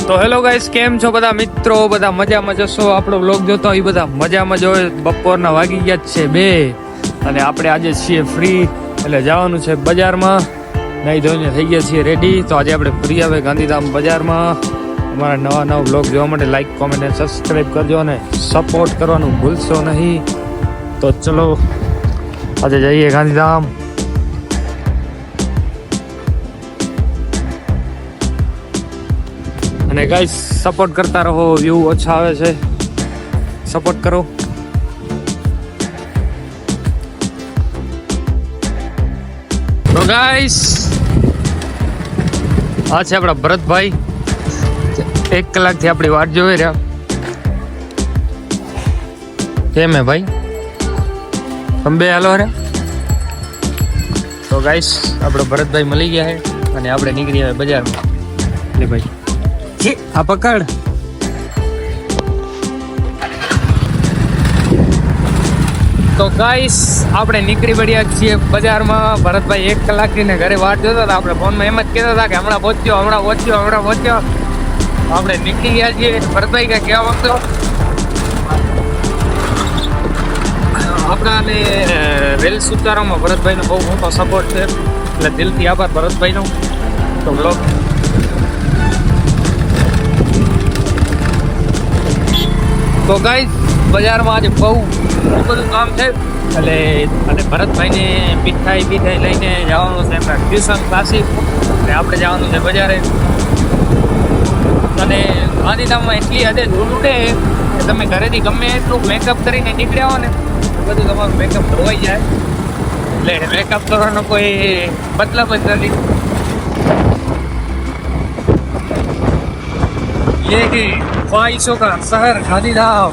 તો hello guys, કેમ છો બધા મિત્રો? બધા મજામાં જશો? આપણો વ્લોગ જોતો એ બધા મજામાં જ હોય. બપોરના વાગી ગયા છે 2 અને આપણે આજે છીએ ફ્રી, એટલે જવાનું છે બજારમાં. નહીં ધોઈને થઈ ગયા છીએ રેડી. તો આજે આપણે ફ્રી આવે ગાંધીધામ બજારમાં. અમારા નવા વ્લોગ જોવા માટે લાઈક, કોમેન્ટ અને સબસ્ક્રાઈબ કરજો અને સપોર્ટ કરવાનું ભૂલશો નહીં. તો ચલો આજે જઈએ ગાંધીધામ. અને ગાઈસ સપોર્ટ કરતા રહો, વ્યૂ ઓછા આવે છે, સપોર્ટ કરો. તો ગાઈસ આ છે આપણા ભરતભાઈ, 1 કલાકથી આપણી વાટ જોઈ રહ્યા. કેમ હે ભાઈ? અંબે હાલો રે. તો ગાઈસ આપણે ભરતભાઈ મળી ગયા છે અને આપણે નીકળી આવે બજારમાં. લે ભાઈ આ પકડ. તો ગાઈસ આપણે નીકળી પડ્યા છીએ બજારમાં. ભરતભાઈ 1 કલાકથી ને ઘરે વાટ જોતા હતા. આપણે ફોનમાં એમ જ કહેતા હતા કે હમણાં પહોંચ્યો. આપણે નીકળી ગયા છીએ. ભરતભાઈ કઈ કહેવા માંગતો? આપણાને રેલ્સ ઉતારવામાં ભરતભાઈનો બહુ મોટો સપોર્ટ છે, એટલે દિલથી આભાર ભરતભાઈનો. તો બ્લોગ તો ગાઈસ બજારમાં આજે બહુ બધું કામ છે, એટલે અને ભરતભાઈને મીઠાઈ લઈને જવાનું છે એમના ટ્યુશન ક્લાસીસ, અને આપણે જવાનું છે બજારે. અને ગાંધીધામમાં એટલી હદે ધૂળ ઉડે કે તમે ઘરેથી ગમે એટલું મેકઅપ કરીને નીકળ્યા હો ને, બધું તમારું મેકઅપ ધોવાઈ જાય. એટલે મેકઅપ કરવાનો કોઈ મતલબ જ નથી. ये ख्वाहिशों का शहर गांधीधाम.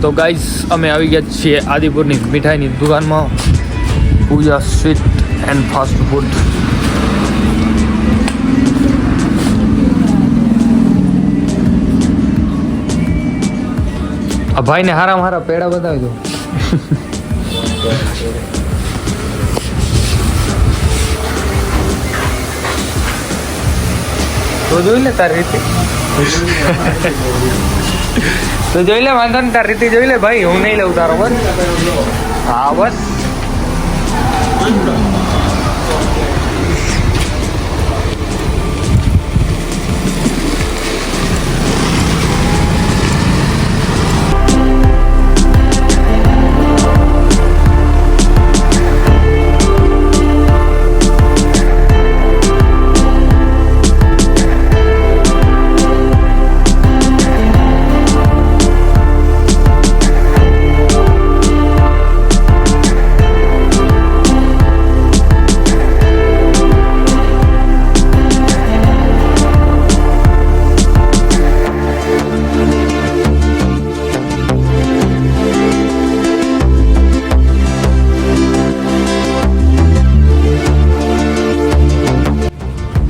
તો ગાઈસ અમે આવી ગયા છીએ આદિપુરની મીઠાઈની દુકાનમાં, પૂજા સ્વીટ એન્ડ ફાસ્ટ ફૂડ. આ ભાઈને હારા પેડા બતાવી દો. તો જોઈ લે તારી રીતે. તો જોઈ લે, વાંધો ને તારી રીતે જોઈ લે ભાઈ, હું નહીં લઉં તારો. બસ હા બસ.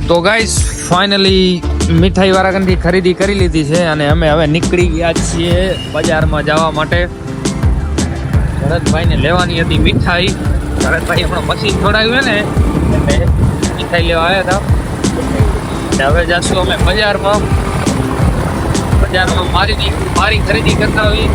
તો ગાઈસ ફાઇનલી મીઠાઈ વાળા કંથી ખરીદી કરી લીધી છે અને અમે હવે નીકળી ગયા છીએ બજારમાં જવા માટે. ભરતભાઈને લેવાની હતી મીઠાઈ. ભરતભાઈ આપણો મશીન છોડાવ્યું ને એટલે મીઠાઈ લેવા આવ્યા હતા. હવે જશું અમે બજારમાં મારી ખરીદી કરતા હોઈએ.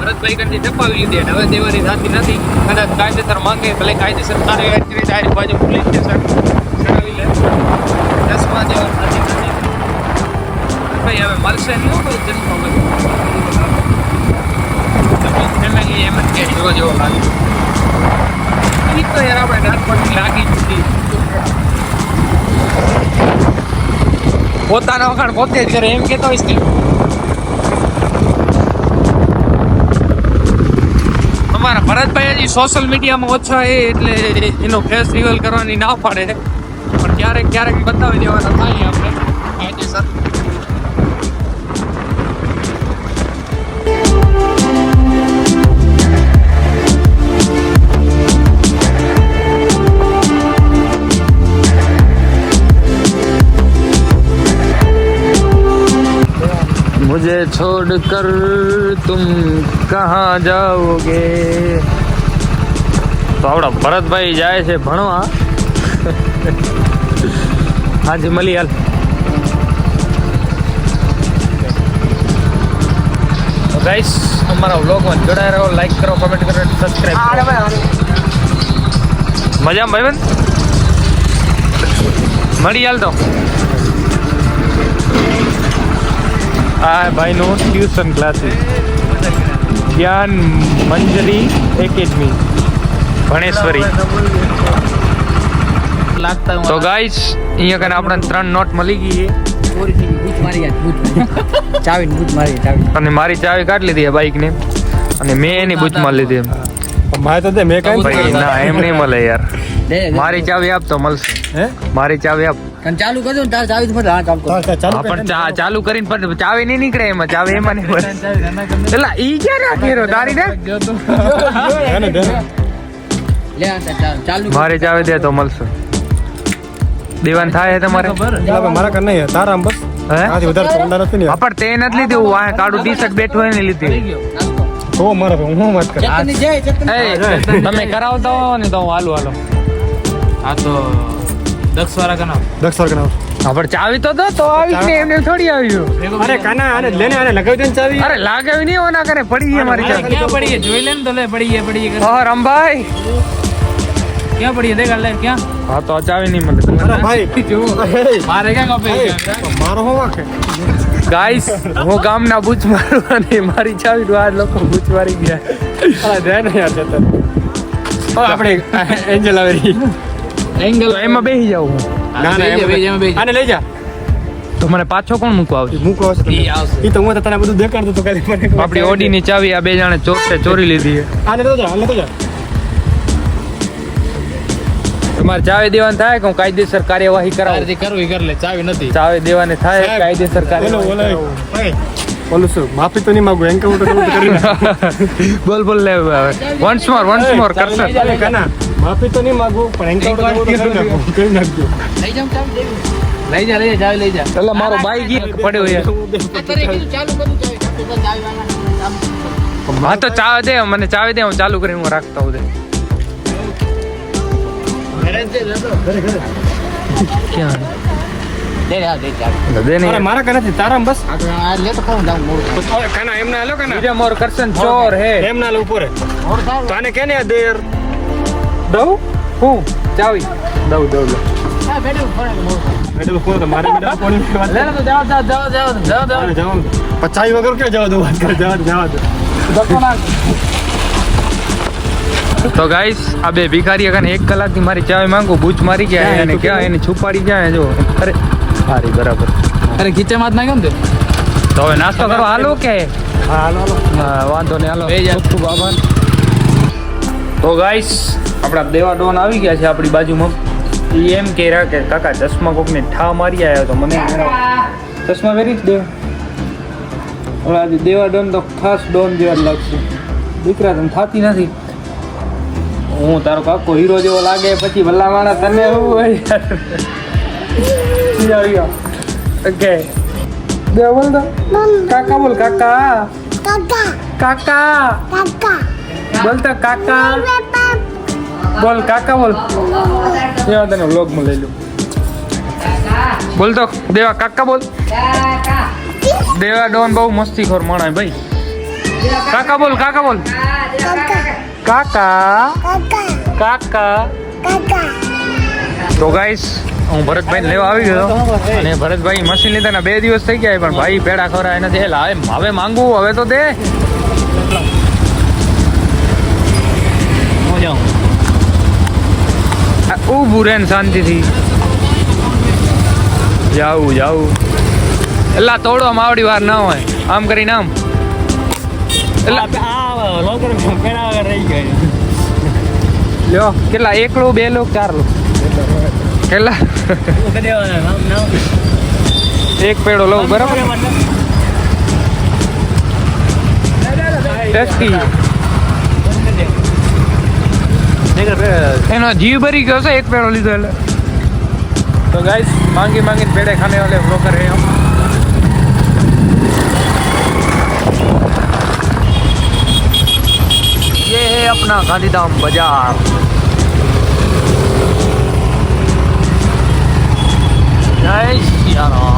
ભરતભાઈ કરતી ટપાવી લીધી હવે દેવાની થતી નથી. કદાચ કાયદેસર માંગે ભલે કાયદેસર કાર્યવાહી કરી ડાયરેક્ટ બાજુ પોલીસ સ્ટેશન ચડાવી લે. 10માં દેવા થતી નથી. ભાઈ હવે મળશે નહીં હો ભાઈ 10માં ફેમિલી એમ જ કે જોવા જેવો લાગે. એ તો યાર આપણે નાનપણથી લાગી જ હતી. પોતાના વખાણ પોતે જ કરે એમ કેતો હોઈશ કે અમારા ભરતભાઈ હજી સોશિયલ મીડિયામાં ઓછા છે એટલે એનો ફેસ રિવીલ કરવાની ના પાડે, પણ ક્યારેક ક્યારેક બતાવી દેવાના થાય આપણે કાયદેસર. मुझे छोड़ कर तुम कहाँ जाओगे. તો આપણા ભરતભાઈ જાય છે ભણવા. હાજી મળી હાલ. ગાઈસ અમારા વ્લોગમાં જોડાયા રહો, લાઈક કરો, કમેન્ટ કરો, સબસ્ક્રાઇબ કરો. મજામાં ભાઈબંધ મળી હાલ. તો આ ભાઈનું ટ્યુશન ક્લાસીસ જ્ઞાન મંજરી એકેડમી ભણેશ્વરી. તો ગાઈસ અહીંયા કને આપણે 3 નોટ મળી ગઈ અને મારી ચાવી કાઢી લીધી છે બાઈક ની અને મેં એની બૂચ માં લીધી. ના એમ નહીં મળે યાર. મારી ચાવી આપ તો મળશે. મારી ચાવી આપ. ચાલુ કરજો તાર ચાવી તો પણ ચાલુ કરીને પણ ચાવી નહીં નીકળે એમાં. ચાવી એમાં નહીં મળે. એટલે ઈ ક્યાં રાખી તારી ને મારી ચાવી દે તો મળશે. દીવાન થાય તમારે મારા કર નહીં તારા બસ પણ તે નથી લીધું. વાહ કાળું ટી શર્ટ બેઠું એને લીધી. તમે કરાવતા હો ને તો હું હાલું હાલો. આ તો દક્ષ વાળા કનાવ હા પણ ચાવી તો દો તો આવી ને એમને થોડી આવ્યું. અરે કાના આને લેને આને લગાવી દે ચાવી. અરે લાગાવી નહીં ઓના કરે પડી ગઈ મારી ચાવી. ક્યાં પડી ગઈ જોઈ લે ને તો લે પડી ગઈ હા રમભાઈ ક્યાં પડી દેખ લે ક્યાં. હા તો ચાવી નહીં મળે. અરે ભાઈ મારે ક્યાં કપે મારો હો વાકે ગાઈસ હું ગામના બૂચ મારવાની મારી ચાવી આ લોકો બૂચ મારી ગયા. અરે દે ને યાર જતો આપણે એન્જલ આવેરી એંગલ એમાં બેસી જાવ હું. ના આને લઈ જા. તો મને પાછો કોણ મૂકવા આવશે? મૂકો આવશે ઈ તો હું તને બધું દેખાડતો તો ખાલી મને આપણી ઓડી ની ચાવી આ બે જણે ચોરી લીધી છે. આને તો જા તમારે ચાવી દેવાની થાય કે હું કાયદેસર કાર્યવાહી કરાવું? કરવી કર લે ચાવી નથી. ચાવી દેવાની થાય કાયદેસર કાર્યવાહી. બોલું છું માફી તો નહીં માંગુ એન્કાઉન્ટર કરી બોલ લે હવે વન્સ મોર કરશે. કાના માફી તો નહીં માંગુ પણ એન્કાઉન્ટર કરી નાખજો. લઈ જાવ ચાવી લઈ જા ચાવી લઈ જા. એટલે મારો બાઈક પડ્યો છે. ચાલુ કરું ચાવી હા તો ચાવી દે મને ચાવી દે હું ચાલુ કરીને હું રાખતા હું. ક્યાં અરે મારા કને તારા બસ લે તો ખાવું જાવ મોડ કાના એમ ના લો કાના બીજા મોર કરશન ચોર હે એમ ના લો ઉપર મોડ થાવ તો આને કેને દેર દઉં હું ચાવી દઉં લે આ બેઠો ફોન મોડ એટલે ફોન તો મારે બેટા ફોન લે તો જાવ જાવ પચાઈ વગર કે જાવ દો વાત કર જાવ તો ગાઈસ આ બે ભિખારી અગર 1 કલાકથી મારી ચાવી માંગુ બૂચ મારી ગયા અને ક્યાં એને છુપાડી જાય જો. અરે હારી બરાબર. અરે ખીચામાં જ નાખ્યો ને તો હવે નાસ્તો કરવા હાલો કે હા હાલો હા વાંધો નહીં હાલો. ખૂબ આભાર. તો ગાઈસ આપણા દેવા ડોન આવી ગયા છે આપણી બાજુમાં. એ એમ કહી રહ્યા કે કાકા ચશ્મા કોકને ઠા મારી આવ્યો તો મને ચશ્મા પહેરી જ દે. હવે આજે દેવા ડોન તો ખાસ ડોન જેવા જ લાગશે. દીકરા તને થતી નથી. હું તારો કાકો હીરો જેવો લાગે પછી ભલાવાળા તને એવું હોય યાર ઓકે દે બોલ દો કાકા બોલ કાકા કાકા બોલ તો કાકા બોલ કાકા બોલ યા તને વ્લોગ માં લઈ લો બોલ તો દેવા કાકા બોલ દેવા ડોન બહુ મસ્તીખોર માણસ ભાઈ કાકા બોલ કાકા કાકા તો ગાઈસ હું ભરતભાઈ લેવા આવી ગયો અને ભરતભાઈ મશીન લીધા ને 2 દિવસ થઈ ગયા પણ ભાઈ પેડા ખવડાય નથી હવે માંગુ હવે તો દે ઊભું રહે ને શાંતિથી જાવું એલા તોડવા માવડી વાર ના હોય આમ કરીને આમ લ્યો કેટલા 1 લો 2 લો 4 લો કેટલા એક પેડો લઉં બરાબર ટેસ્ટી એનો જીવ ભરી ગયો છે એક પેડો લીધો એટલે तो गाइस मांगी पेड़े खाने वाले ब्रोकर हैं हम ये है अपना गांधीधाम बाजार जय श्री राम